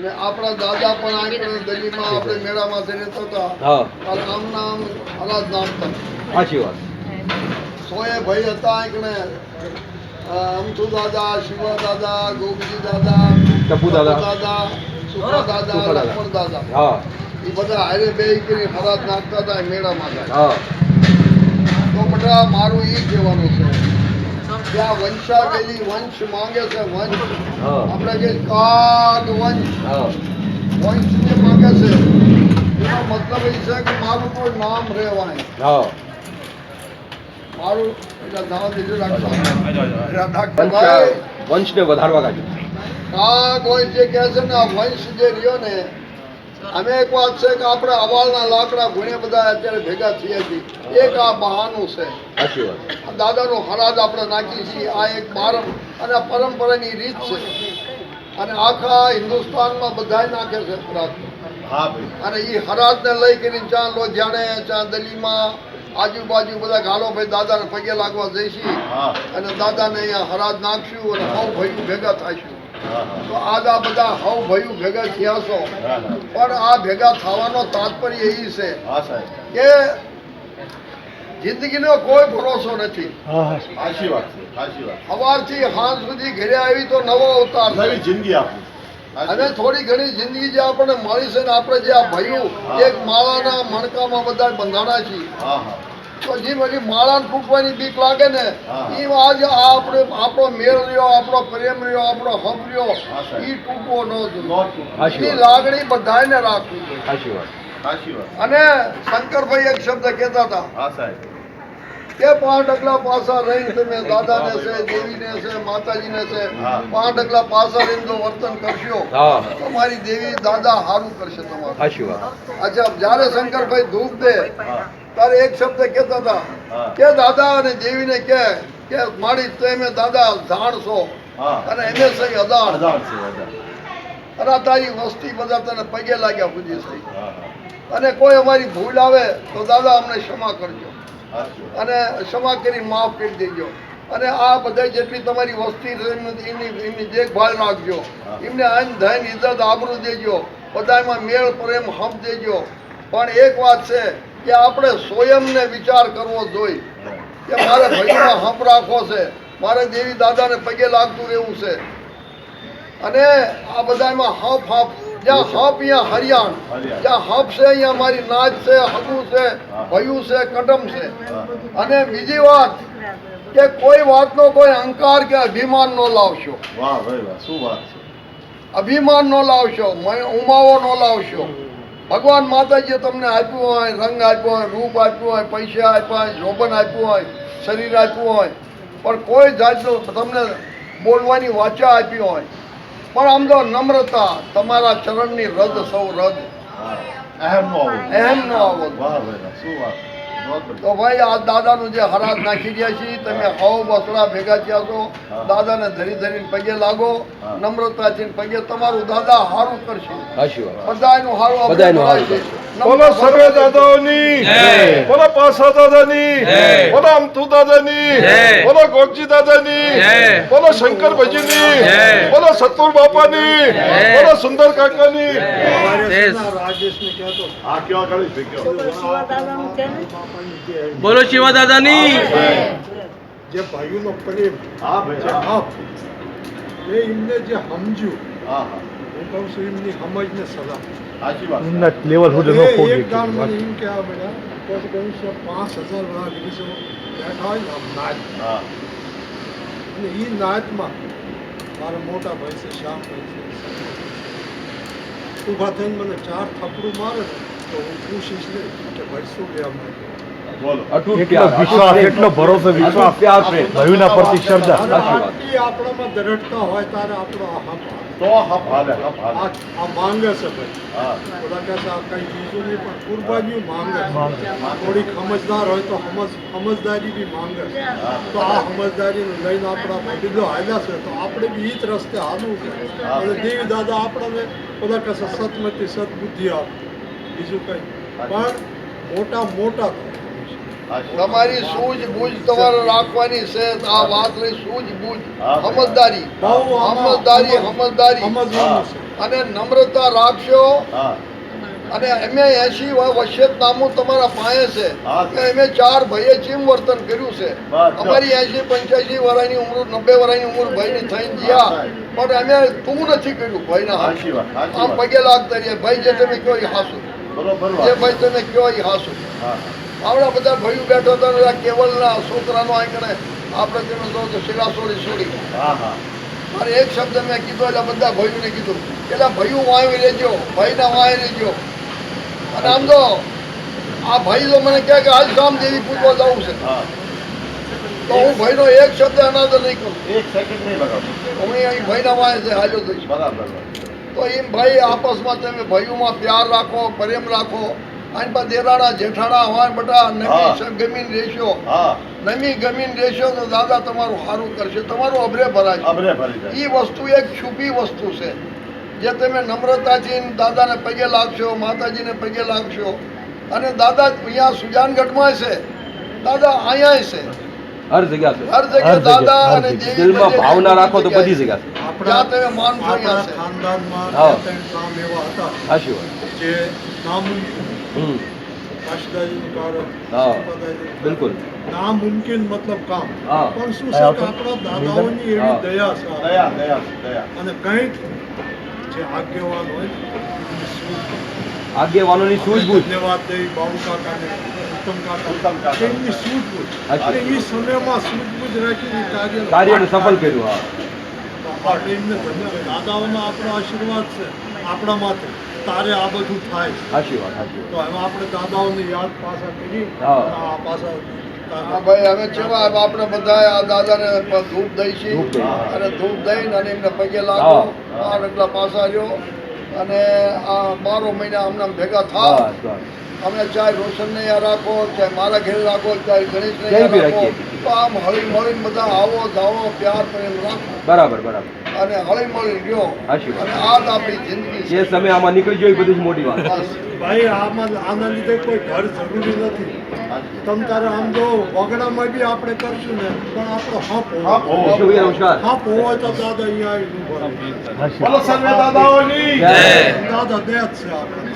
અને આપણા દાદા પણ આપણે દિલ્હીમાં આપણે મેળામાં રહેતા હતા. આમના આમ અનાજ નાખતા. સાચી વાત. સોએ ભાઈ હતા એકને અમથુ દાદા, શિવા દાદા, ગોપજી દાદા, ટપુ દાદા, સુખા દાદા, લક્ષ્મણ દાદા. એ બધા હારે બે કરી હરાજ નાખતા હતા મેળામાં. તો બધા મારું એ કહેવાનું છે ત્યાં વંશાવેલી વંશ માંગે છે. વંશ આપણે જે કાગ વંશ વંશ જે માંગે છે એનો મતલબ એ છે કે મારું કોઈ નામ રહેવાય. મારું વંશ ને વધારવા કાઢ્યું. કાગ વંશ જે કહે છે ને આ વંશ જે રહ્યો ને, અમે એક વાત છે કે આપણે અવાલના લાકડા ઘણે બધા અત્યારે ભેગા થઈએ છીએ. એક આ બહાનું છે. સાચી વાત. દાદાનું હરાજ આપણે નાખીએ છીએ. આ એક મારમ અને પરંપરાની રીત છે અને આખા હિન્દુસ્તાનમાં બધા નાખે છે હરાજ. અને એ હરાજને લઈ કરીને ચા લોધિયાણે, ચા દલીમાં, આજુબાજુ બધા ગાલો ભાઈ દાદાને પગે લાગવા જઈશું અને દાદાને અહીંયા હરાજ નાખશું અને હવ ભાઈઓ ભેગા થઈશું. તો આજ આ બધા હવ ભાઈઓ ભેગા થયા છો. પણ આ ભેગા થવાનો તાત્પર્ય એ છે કે જિંદગીનો કોઈ ભરોસો નથી. સવારથી સાંજ સુધી ઘરે આવી તો નવો અવતાર, નવી જિંદગી આપણી. અને થોડી ઘણી જિંદગી જે આપણને મળી છે ને આપણે જે આ ભાઈઓ એક માળાના મણકામાં બધા બંધાણા છીએ. તો જે બધી માળા તૂટવાની બીક લાગે ને એ આજ આપણે આપણો મેળ રહ્યો, આપણો પ્રેમ રહ્યો, આપણો હબ રહ્યો એ તૂટવો ન જોઈએ. એ લાગણી બધાને રાખવી જોઈએ. અને શંકરભાઈ એક શબ્દ કહેતા હતા કે 5 ડગલા પાછા રહીને તમે દાદાને છે, દેવીને છે, માતાજીને છે, 5 ડગલા પાછા રહીને જો વર્તન કરશો તો મારી દેવી દાદા સારું કરશે તમારું. અચ્છા, જયારે શંકરભાઈ ધૂપ દે ત્યારે એક શબ્દ કહેતા હતા કે દાદા અને દેવીને કે મારી તમે દાદા જાણશો અને એને સહી અદાણ અને તારી વસ્તી બધા તને પગે લાગ્યા પૂજી સહી. અને કોઈ અમારી ભૂલ આવે તો દાદા અમને ક્ષમા કરજો અને ક્ષમા કરી માફ કરી દેજો. અને આ બધા જેટલી તમારી વસ્તી એમની દેખભાળ રાખજો, એમને અન્ન ધન ઇજ્જત આબરૂ દેજો, બધામાં મેળ પ્રેમ હમ દેજો. પણ એક વાત છે કે આપણે સ્વયંને વિચાર કરવો જોઈએ કે મારે ભાઈમાં હપ રાખવો છે, મારે દેવી દાદાને પગે લાગતું રહેવું છે. અને આ બધામાં હપ હપ, જ્યાં હપ અહીંયા હરિયાણ, જ્યાં હપ છે અહીંયા મારી નાચ છે, હગું છે, ભયું છે, કદમ છે. અને બીજી વાત કે કોઈ વાતનો કોઈ અહંકાર કે અભિમાન ન લાવશો. અભિમાન ન લાવશો, ઉમાવો ન લાવશો. ભગવાન માતાજીએ તમને આપ્યું હોય, રંગ આપ્યો હોય, રૂપ આપ્યું હોય, પૈસા આપ્યા હોય, શોભન આપ્યું હોય, શરીર આપ્યું હોય, પણ કોઈ જાતનું તમને બોલવાની વાચા આપી હોય પણ આમ તો નમ્રતા, તમારા ચરણની રદ સૌ રદ, એમ નો આવો. તો ભાઈ આ દાદાનું જે હરાજ નાખી ગયા છીએ, તમે હવ બસડા ભેગા થયા છો, દાદાને ધરી ધરીને પગે લાગો, નમ્રતાથી પગે, તમારું દાદા હારું કરશે. બધાનું હારું છે. બોલો સર્વે દાદાઓની, બોલો પાસા દાદાની, બોલો અમથુ દાદાની, બોલો ગોપજી દાદાની, બોલો શંકર ભજીની, બોલો સતુર બાપાની, બોલો સુંદર કાકાની. બોલો શિવા દાદાની. જે ભાઈઓનો પ્રેમ, એમને જે સમજ્યું, હું કહું છું એમની સમજને સલાહ. લેવલ સુધી એક ગામ મને એમ કહેવા મળ્યા કે 5000 વાળા દિવસો બેઠા હોય ને આમ નાચ, અને એ નાચમાં મારા મોટા ભાઈ છે શ્યામભાઈ છે, ઊભા થઈને મને 4 થપડું મારે ને તો હું પૂછીશ નહીં કે ભાઈ શું લેવા માંગે. એટલો ભરોસો વિશ્વાસ પ્યાર છે ભયુના પ્રતિ શ્રદ્ધા. આપણામાં દરડતા હોય ત્યારે આપણો આ માંગે છે ભાઈ. બધા કહેતા કઈ બીજું નહીં પણ કુરબાનીઓ માંગે. થોડીક સમજદાર હોય તો સમજદારી બી માંગે. તો આ સમજદારીને લઈને આપણા વડીલો હાલ્યા છે તો આપણે બી એ જ રસ્તે હાલવું છે. અને દેવી દાદા આપણને બધા કહેશે સતમતી સદબુદ્ધિ આપ, બીજું કઈ પણ મોટા તમારી સૂઝબૂઝ તમારે રાખવાની છે. આ વાત રહી સૂઝબૂઝ, સમજદારી, સમજવાનું છે. અને નમ્રતા રાખશો અને અમે 80 વસિયતનામું તમારા પાસે છે કે અમે 4 ભાઈએ ચીમ વર્તન કર્યું છે. અમારી 80-85 વર્ષની ઉંમર 90 વર્ષની ઉંમર ભાઈની થઈને ગયા પણ અમે તું નથી કર્યું ભાઈના હાથ આમ પગે લાગતા રહીએ ભાઈ જે તમે કયો એ હાસુ જે ભાઈ તમે કયો એ હાસુ. આવડા બધા ભાઈઓ બેઠો હતા કેવલના છોકરાનો આંકડે આપણે તમે કહો તો શિલા છોડી મારે એક શબ્દ મેં કીધો એટલે બધા ભાઈઓને કીધું એટલે ભાઈઓ વાવી રહેજો ભાઈના વાવી રહેજો. અને આમ તો આ ભાઈ તો મને કહે કે હાલ શામ દેવી પૂજવા જવું છે તો હું ભાઈનો એક શબ્દ અનાદર નહીં કરું, એક સેકન્ડ નહીં લગાવું. હું અહીં ભાઈના વાવે છે હાલ્યો થઈશ. બરાબર. તો એમ ભાઈ આપસમાં તમે ભાઈઓમાં પ્યાર રાખો, પ્રેમ રાખો. આની પાસે દેરાણા જેઠાણા હોય બટા નમી ગમીન રહેશો, નમી ગમીન રહેશો તો દાદા તમારું સારું કરશે, તમારું અભરે ભરાશે. એ વસ્તુ એક છુપી વસ્તુ છે જે તમે નમ્રતાથી દાદાને પગે લાગશો, માતાજીને પગે લાગશો. અને દાદા અહીંયા સુજાનગઢમાં છે, દાદા અહીંયા છે, હર જગ્યા છે. હર જગ્યાએ દાદા અને દેવી દિલમાં ભાવના રાખો તો બધી જગ્યા છે. જ્યાં તમે માનશો આપણા ત્યાં છે. ખાનદાનમાં હા. 2-3 કામ એવા હતા સાચી વાત. જે નામુમકિન. હમ. કાશીદાજીનું કારણ, હા. સંપાદાજીનું બિલકુલ. નામુમકિન મતલબ કામ. હા. પણ શું છે કે આપણા દાદાઓની એવી હા. દયા છે દયા. અને કંઈક જે આગેવાન હોય એની સૂઝ. આગેવાનોની સૂઝબૂઝ. ધન્યવાદ દઈ બાબુ કાકાને, ઉત્તમ કાકા એમની સૂઝબૂઝ. હાચી. અને એ સમયમાં સૂઝબૂઝ રાખીને કાર્યને સફળ કર્યું. હા. આપણે એમને ધન્યવાદ. દાદાઓના આપણો આશીર્વાદ છે આપણા માટે, તારે આ બધું થાય. સાચી વાત. સાચી તો વાત. હવે આપણે દાદાઓની યાદ પાછા કરી હા. આ પાછા હા ભાઈ હવે કેવા આપણે બધા આ દાદાને ધૂપ દઈશી ધૂપ દઈએ. અને ધૂપ દઈને અને એમને પગે લાગો. આ રગલા પાછા રહ્યો અને આ 12 મહિના અમને ભેગા થાવ. બસ, બસ. અમે ચાહે રોશનને યા રાખો, ચાહે મારા ઘરે રાખો, ચાહે ગણેશને ક્યાંય બી યા રાખો, રાખીએ. તો આમ હળી મળીને બધા આવો જાઓ, પ્યાર પ્રેમ રાખો બરાબર બરાબર. અને હળી મળીને રહ્યો. સાચી વાત. અને આ જ આપણી જિંદગી છે. જે સમય આમાં નીકળી ગયો એ બધી જ મોટી વાત. બસ. ભાઈ આના લીધે કોઈ ઘર જરૂરી નથી. તમ તારે આમ જો વગડામાં બી આપણે કરશું ને પણ આપણો હપ હોવો. વિશ્વ નમસ્કાર. હપ હોય તો દાદા અહીંયા આવીને ઊભા રહે. બોલો સર્વે દાદાઓની જય. દાદા દે જ છે આપણે.